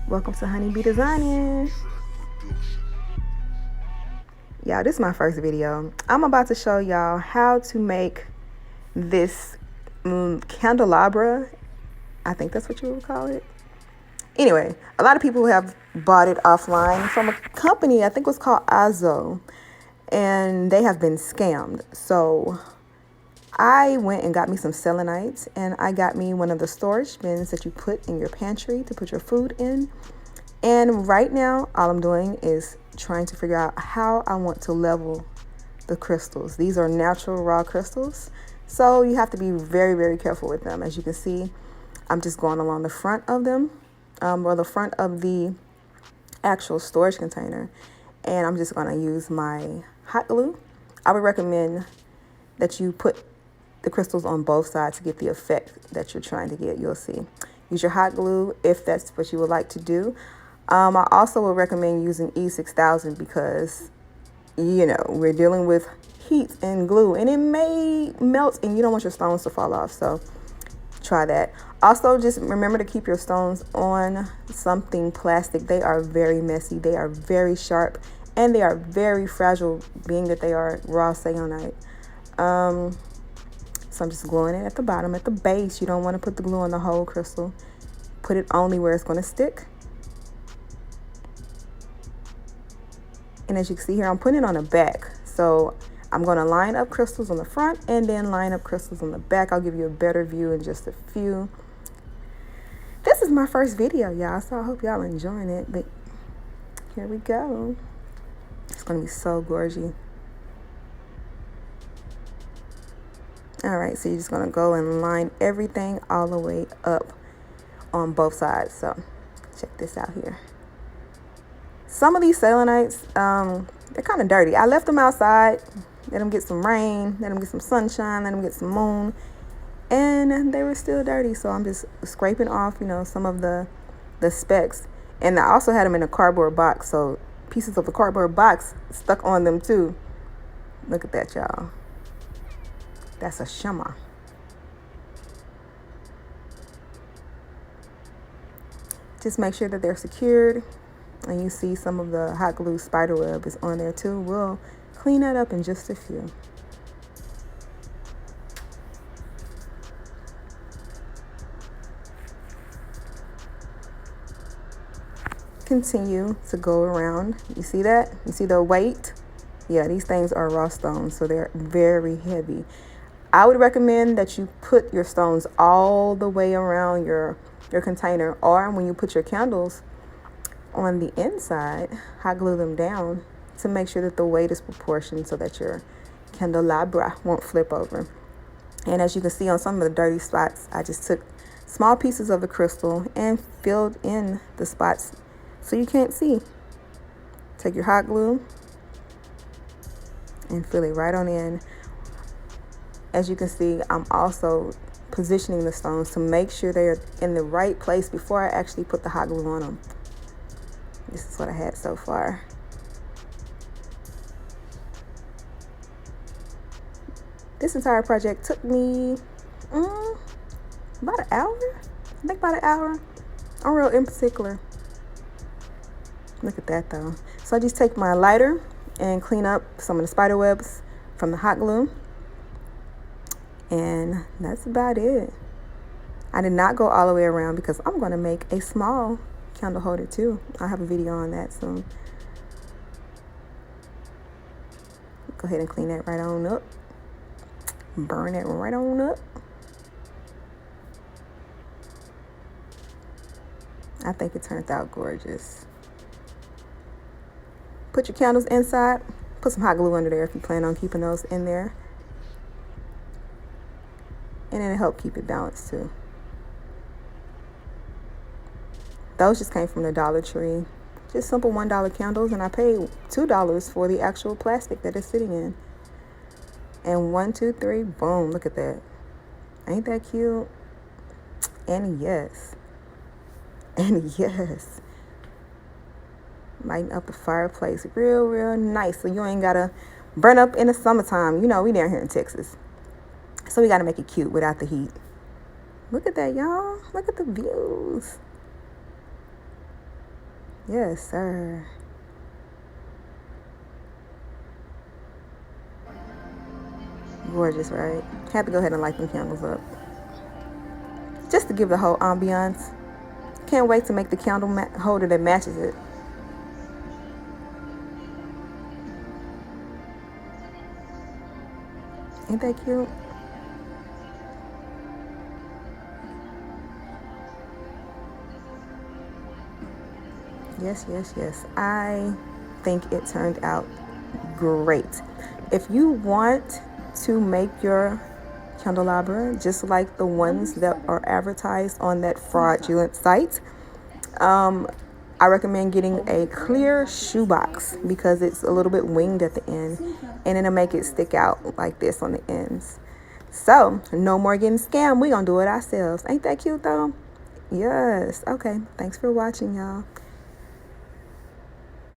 Welcome to Honeybee Designing. Y'all, this is my first video. I'm about to show y'all how to make this candelabra. I think that's what you would call it. Anyway, a lot of people have bought it offline from a company, I think it was called Azo, and they have been scammed. So I went and got me some Selenite, and I got me one of the storage bins that you put in your pantry to put your food in. And right now, all I'm doing is trying to figure out how I want to level the crystals. These are natural raw crystals, so you have to be very, very careful with them. As you can see, I'm just going along the front of them, or the front of the actual storage container, and I'm just going to use my hot glue. I would recommend that you put the crystals on both sides to get the effect that you're trying to get. You'll see. Use your hot glue if that's what you would like to do. I also would recommend using E6000 because, you know, we're dealing with heat and glue, and it may melt and you don't want your stones to fall off. So try that. Also, just remember to keep your stones on something plastic. They are very messy. They are very sharp, and they are very fragile, being that they are raw selenite. So I'm just gluing it at the bottom, at the base. You don't want to put the glue on the whole crystal. Put it only where it's going to stick. And as you can see here, I'm putting it on the back. So I'm going to line up crystals on the front and then line up crystals on the back. I'll give you a better view in just a few. This is my first video, y'all, so I hope y'all enjoying it. But here we go. It's going to be so gorgeous. All right, so you're just going to go and line everything all the way up on both sides. So check this out here. Some of these selenites, they're kind of dirty. I left them outside, let them get some rain, let them get some sunshine, let them get some moon, and they were still dirty. So I'm just scraping off, you know, some of the specks. And I also had them in a cardboard box, so pieces of the cardboard box stuck on them too. Look at that, y'all. That's a shimmer. Just make sure that they're secured. And you see some of the hot glue spider web is on there too. We'll clean that up in just a few. Continue to go around. You see that? You see the weight? Yeah, these things are raw stones, so they're very heavy. I would recommend that you put your stones all the way around your container, or when you put your candles on the inside, hot glue them down to make sure that the weight is proportioned so that your candelabra won't flip over. And as you can see on some of the dirty spots, I just took small pieces of the crystal and filled in the spots so you can't see. Take your hot glue and fill it right on in. As you can see, I'm also positioning the stones to make sure they're in the right place before I actually put the hot glue on them. This is what I had so far. This entire project took me about an hour. I think about an hour. I'm real in particular. Look at that though. So I just take my lighter and clean up some of the spider webs from the hot glue. And that's about it. I did not go all the way around because I'm going to make a small candle holder too. I'll have a video on that soon. Go ahead and clean that right on up. Burn it right on up. I think it turned out gorgeous. Put your candles inside. Put some hot glue under there if you plan on keeping those in there. And it'll help keep it balanced too. Those just came from the Dollar Tree. Just simple $1 candles, and I paid $2 for the actual plastic that it's sitting in. And 1, 2, 3, boom, look at that. Ain't that cute? And yes. Lighten up the fireplace real nice, so you ain't gotta burn up in the summertime. You know, we down here in Texas. So we gotta make it cute without the heat. Look at that, y'all. Look at the views. Yes, sir. Gorgeous, right? Had to go ahead and light them candles up just to give the whole ambiance. Can't wait to make the candle holder that matches it. Ain't that cute? Yes, yes, yes. I think it turned out great. If you want to make your candelabra just like the ones that are advertised on that fraudulent site, I recommend getting a clear shoebox because it's a little bit winged at the end and it'll make it stick out like this on the ends. So no more getting scammed. We gonna do it ourselves. Ain't that cute though? Yes. Okay. Thanks for watching, y'all.